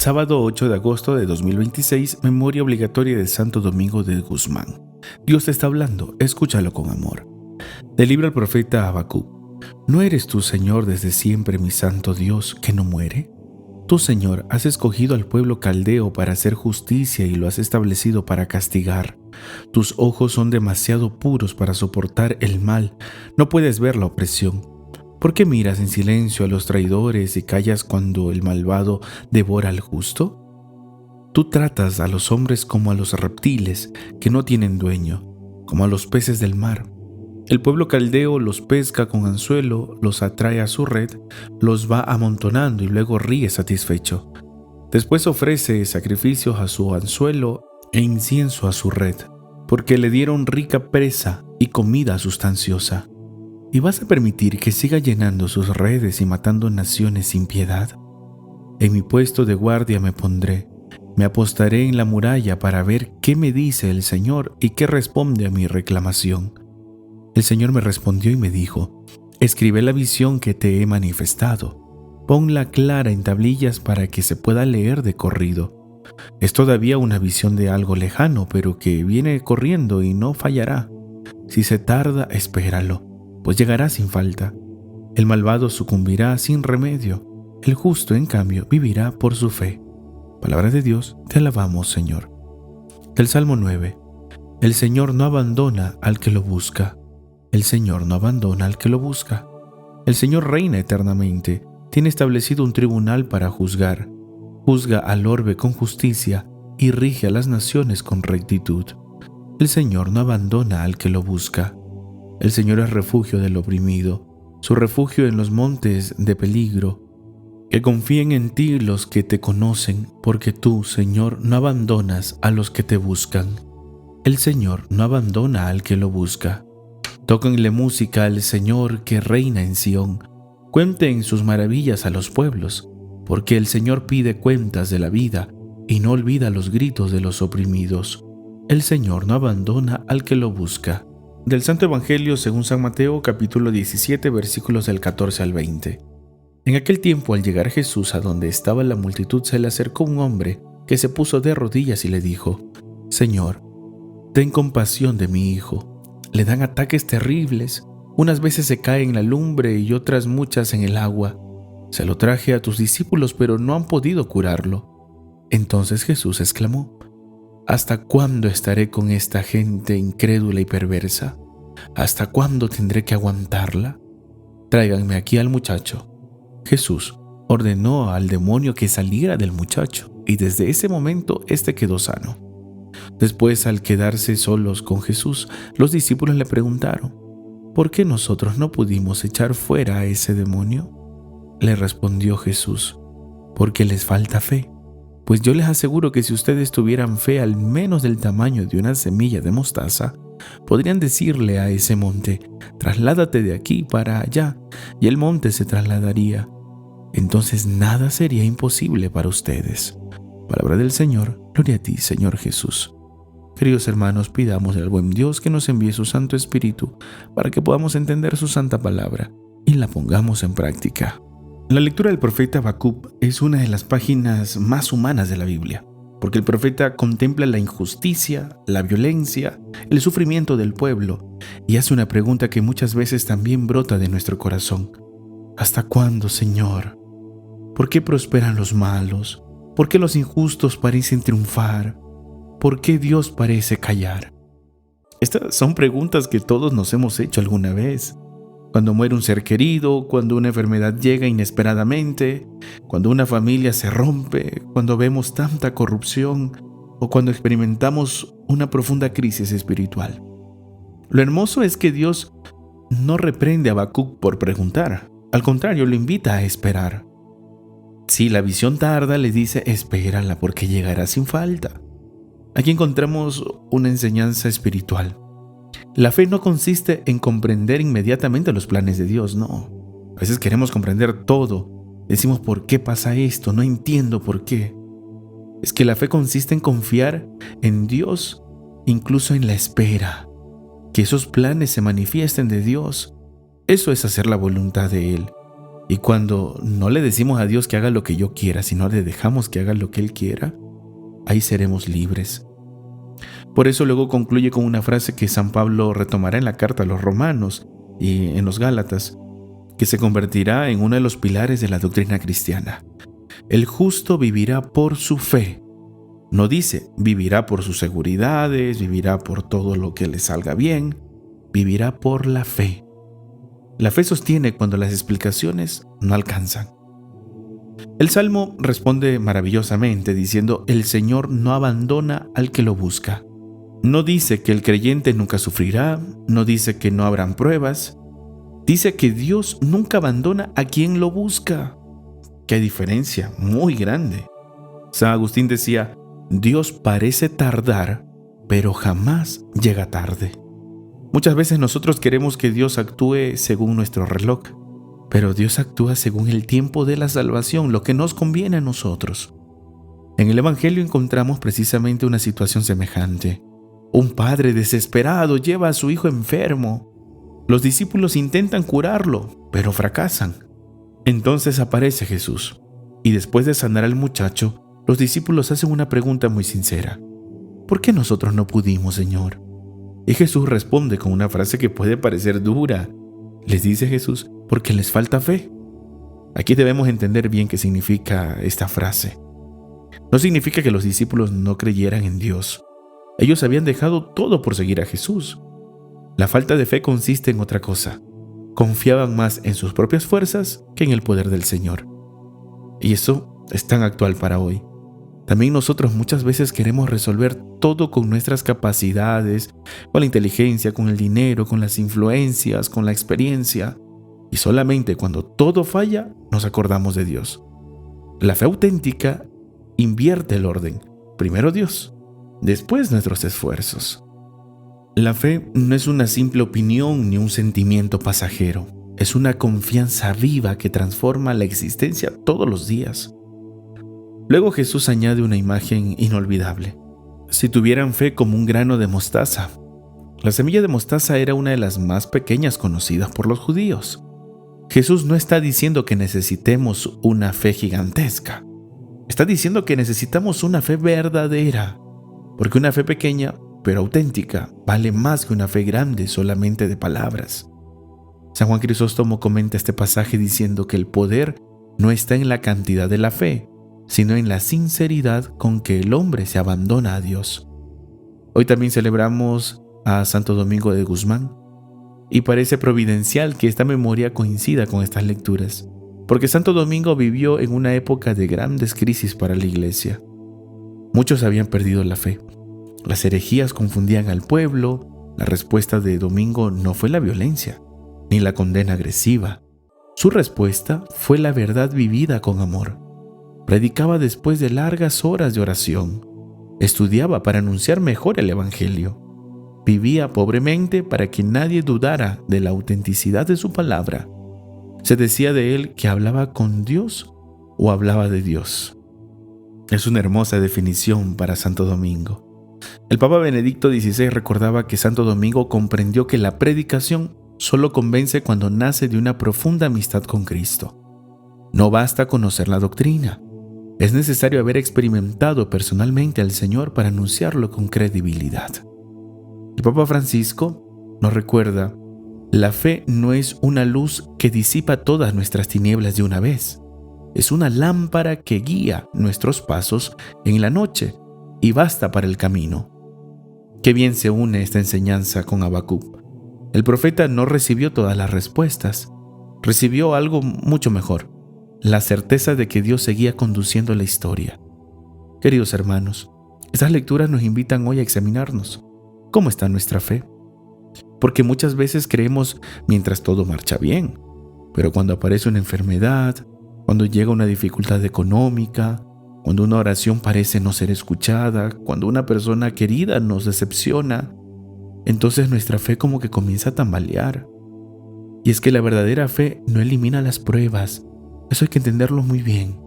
Sábado 8 de agosto de 2026, memoria obligatoria del Santo Domingo de Guzmán. Dios te está hablando, escúchalo con amor. Del libro del profeta Habacuc. ¿No eres tú, Señor, desde siempre mi santo Dios, que no muere? Tú, Señor, has escogido al pueblo caldeo para hacer justicia y lo has establecido para castigar. Tus ojos son demasiado puros para soportar el mal, no puedes ver la opresión. ¿Por qué miras en silencio a los traidores y callas cuando el malvado devora al justo? Tú tratas a los hombres como a los reptiles que no tienen dueño, como a los peces del mar. El pueblo caldeo los pesca con anzuelo, los atrae a su red, los va amontonando y luego ríe satisfecho. Después ofrece sacrificios a su anzuelo e incienso a su red, porque le dieron rica presa y comida sustanciosa. ¿Y vas a permitir que siga llenando sus redes y matando naciones sin piedad? En mi puesto de guardia me pondré, me apostaré en la muralla para ver qué me dice el Señor y qué responde a mi reclamación. El Señor me respondió y me dijo: escribe la visión que te he manifestado, ponla clara en tablillas para que se pueda leer de corrido. Es todavía una visión de algo lejano, pero que viene corriendo y no fallará. Si se tarda, espéralo, pues llegará sin falta. El malvado sucumbirá sin remedio, el justo, en cambio, vivirá por su fe. Palabra de Dios, te alabamos, Señor. Del Salmo 9. El Señor no abandona al que lo busca. El Señor no abandona al que lo busca. El Señor reina eternamente, tiene establecido un tribunal para juzgar. Juzga al orbe con justicia y rige a las naciones con rectitud. El Señor no abandona al que lo busca. El Señor es refugio del oprimido, su refugio en los montes de peligro. Que confíen en ti los que te conocen, porque tú, Señor, no abandonas a los que te buscan. El Señor no abandona al que lo busca. Tóquenle música al Señor que reina en Sión. Cuenten sus maravillas a los pueblos, porque el Señor pide cuentas de la vida y no olvida los gritos de los oprimidos. El Señor no abandona al que lo busca. Del Santo Evangelio según San Mateo, capítulo 17, versículos del 14 al 20. En aquel tiempo, al llegar Jesús a donde estaba la multitud, se le acercó un hombre que se puso de rodillas y le dijo: Señor, ten compasión de mi hijo. Le dan ataques terribles. Unas veces se cae en la lumbre y otras muchas en el agua. Se lo traje a tus discípulos, pero no han podido curarlo. Entonces Jesús exclamó: ¿hasta cuándo estaré con esta gente incrédula y perversa? ¿Hasta cuándo tendré que aguantarla? Tráiganme aquí al muchacho. Jesús ordenó al demonio que saliera del muchacho, y desde ese momento éste quedó sano. Después, al quedarse solos con Jesús, los discípulos le preguntaron: ¿por qué nosotros no pudimos echar fuera a ese demonio? Le respondió Jesús: porque les falta fe. Pues yo les aseguro que si ustedes tuvieran fe al menos del tamaño de una semilla de mostaza, podrían decirle a ese monte: trasládate de aquí para allá, y el monte se trasladaría. Entonces nada sería imposible para ustedes. Palabra del Señor, gloria a ti, Señor Jesús. Queridos hermanos, pidamos al buen Dios que nos envíe su Santo Espíritu para que podamos entender su santa palabra y la pongamos en práctica. La lectura del profeta Habacuc es una de las páginas más humanas de la Biblia, porque el profeta contempla la injusticia, la violencia, el sufrimiento del pueblo y hace una pregunta que muchas veces también brota de nuestro corazón. ¿Hasta cuándo, Señor? ¿Por qué prosperan los malos? ¿Por qué los injustos parecen triunfar? ¿Por qué Dios parece callar? Estas son preguntas que todos nos hemos hecho alguna vez. Cuando muere un ser querido, cuando una enfermedad llega inesperadamente, cuando una familia se rompe, cuando vemos tanta corrupción o cuando experimentamos una profunda crisis espiritual. Lo hermoso es que Dios no reprende a Habacuc por preguntar. Al contrario, lo invita a esperar. Si la visión tarda, le dice: espérala porque llegará sin falta. Aquí encontramos una enseñanza espiritual. La fe no consiste en comprender inmediatamente los planes de Dios, no. A veces queremos comprender todo. Decimos: ¿por qué pasa esto? No entiendo por qué. Es que la fe consiste en confiar en Dios, incluso en la espera. Que esos planes se manifiesten de Dios. Eso es hacer la voluntad de Él. Y cuando no le decimos a Dios que haga lo que yo quiera, sino le dejamos que haga lo que Él quiera, ahí seremos libres. Por eso luego concluye con una frase que San Pablo retomará en la carta a los Romanos y en los Gálatas, que se convertirá en uno de los pilares de la doctrina cristiana. El justo vivirá por su fe. No dice vivirá por sus seguridades, vivirá por todo lo que le salga bien, vivirá por la fe. La fe sostiene cuando las explicaciones no alcanzan. El Salmo responde maravillosamente diciendo: el Señor no abandona al que lo busca. No dice que el creyente nunca sufrirá, no dice que no habrán pruebas, dice que Dios nunca abandona a quien lo busca. ¡Qué diferencia muy grande! San Agustín decía: Dios parece tardar, pero jamás llega tarde. Muchas veces nosotros queremos que Dios actúe según nuestro reloj, pero Dios actúa según el tiempo de la salvación, lo que nos conviene a nosotros. En el Evangelio encontramos precisamente una situación semejante. Un padre desesperado lleva a su hijo enfermo. Los discípulos intentan curarlo, pero fracasan. Entonces aparece Jesús, y después de sanar al muchacho, los discípulos hacen una pregunta muy sincera: ¿por qué nosotros no pudimos, Señor? Y Jesús responde con una frase que puede parecer dura. Les dice Jesús: porque les falta fe. Aquí debemos entender bien qué significa esta frase. No significa que los discípulos no creyeran en Dios. Ellos habían dejado todo por seguir a Jesús. La falta de fe consiste en otra cosa. Confiaban más en sus propias fuerzas que en el poder del Señor. Y eso es tan actual para hoy. También nosotros muchas veces queremos resolver todo con nuestras capacidades, con la inteligencia, con el dinero, con las influencias, con la experiencia. Y solamente cuando todo falla, nos acordamos de Dios. La fe auténtica invierte el orden. Primero Dios, después nuestros esfuerzos. La fe no es una simple opinión ni un sentimiento pasajero. Es una confianza viva que transforma la existencia todos los días. Luego Jesús añade una imagen inolvidable. Si tuvieran fe como un grano de mostaza. La semilla de mostaza era una de las más pequeñas conocidas por los judíos. Jesús no está diciendo que necesitemos una fe gigantesca. Está diciendo que necesitamos una fe verdadera, porque una fe pequeña, pero auténtica, vale más que una fe grande solamente de palabras. San Juan Crisóstomo comenta este pasaje diciendo que el poder no está en la cantidad de la fe, sino en la sinceridad con que el hombre se abandona a Dios. Hoy también celebramos a Santo Domingo de Guzmán, y parece providencial que esta memoria coincida con estas lecturas, porque Santo Domingo vivió en una época de grandes crisis para la Iglesia. Muchos habían perdido la fe. Las herejías confundían al pueblo. La respuesta de Domingo no fue la violencia, ni la condena agresiva. Su respuesta fue la verdad vivida con amor. Predicaba después de largas horas de oración. Estudiaba para anunciar mejor el Evangelio. Vivía pobremente para que nadie dudara de la autenticidad de su palabra. Se decía de él que hablaba con Dios o hablaba de Dios. Es una hermosa definición para Santo Domingo. El Papa Benedicto XVI recordaba que Santo Domingo comprendió que la predicación solo convence cuando nace de una profunda amistad con Cristo. No basta conocer la doctrina. Es necesario haber experimentado personalmente al Señor para anunciarlo con credibilidad. El Papa Francisco nos recuerda: la fe no es una luz que disipa todas nuestras tinieblas de una vez. Es una lámpara que guía nuestros pasos en la noche y basta para el camino. Qué bien se une esta enseñanza con Habacuc. El profeta no recibió todas las respuestas. Recibió algo mucho mejor: la certeza de que Dios seguía conduciendo la historia. Queridos hermanos, estas lecturas nos invitan hoy a examinarnos. ¿Cómo está nuestra fe? Porque muchas veces creemos mientras todo marcha bien, pero cuando aparece una enfermedad, cuando llega una dificultad económica, cuando una oración parece no ser escuchada, cuando una persona querida nos decepciona, entonces nuestra fe como que comienza a tambalear. Y es que la verdadera fe no elimina las pruebas. Eso hay que entenderlo muy bien.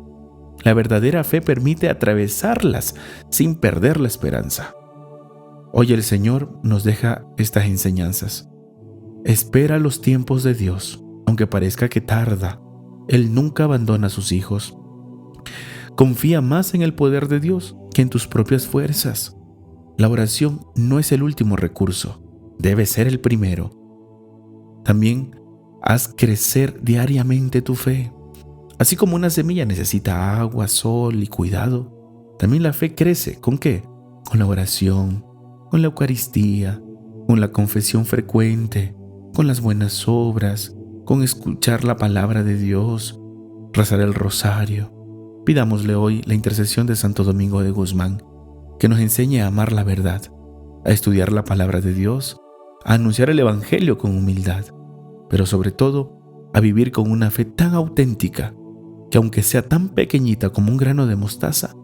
La verdadera fe permite atravesarlas sin perder la esperanza. Hoy el Señor nos deja estas enseñanzas. Espera los tiempos de Dios, aunque parezca que tarda. Él nunca abandona a sus hijos. Confía más en el poder de Dios que en tus propias fuerzas. La oración no es el último recurso, debe ser el primero. También haz crecer diariamente tu fe. Así como una semilla necesita agua, sol y cuidado, también la fe crece. ¿Con qué? Con la oración, con la Eucaristía, con la confesión frecuente, con las buenas obras, con escuchar la palabra de Dios, rezar el rosario. Pidámosle hoy la intercesión de Santo Domingo de Guzmán, que nos enseñe a amar la verdad, a estudiar la palabra de Dios, a anunciar el Evangelio con humildad, pero sobre todo a vivir con una fe tan auténtica que, aunque sea tan pequeñita como un grano de mostaza,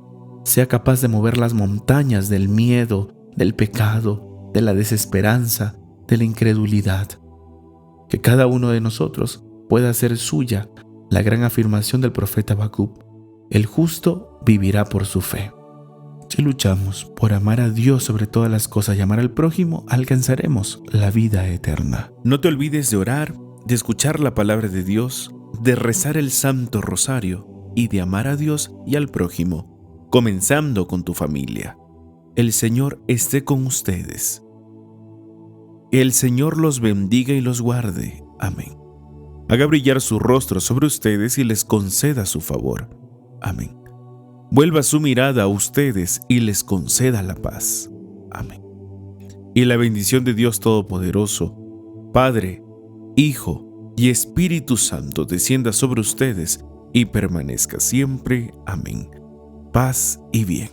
sea capaz de mover las montañas del miedo, del pecado, de la desesperanza, de la incredulidad. Que cada uno de nosotros pueda hacer suya la gran afirmación del profeta Habacuc: el justo vivirá por su fe. Si luchamos por amar a Dios sobre todas las cosas y amar al prójimo, alcanzaremos la vida eterna. No te olvides de orar, de escuchar la palabra de Dios, de rezar el Santo Rosario y de amar a Dios y al prójimo, comenzando con tu familia. El Señor esté con ustedes. El Señor los bendiga y los guarde. Amén. Haga brillar su rostro sobre ustedes y les conceda su favor. Amén. Vuelva su mirada a ustedes y les conceda la paz. Amén. Y la bendición de Dios Todopoderoso, Padre, Hijo y Espíritu Santo descienda sobre ustedes y permanezca siempre. Amén. Paz y bien.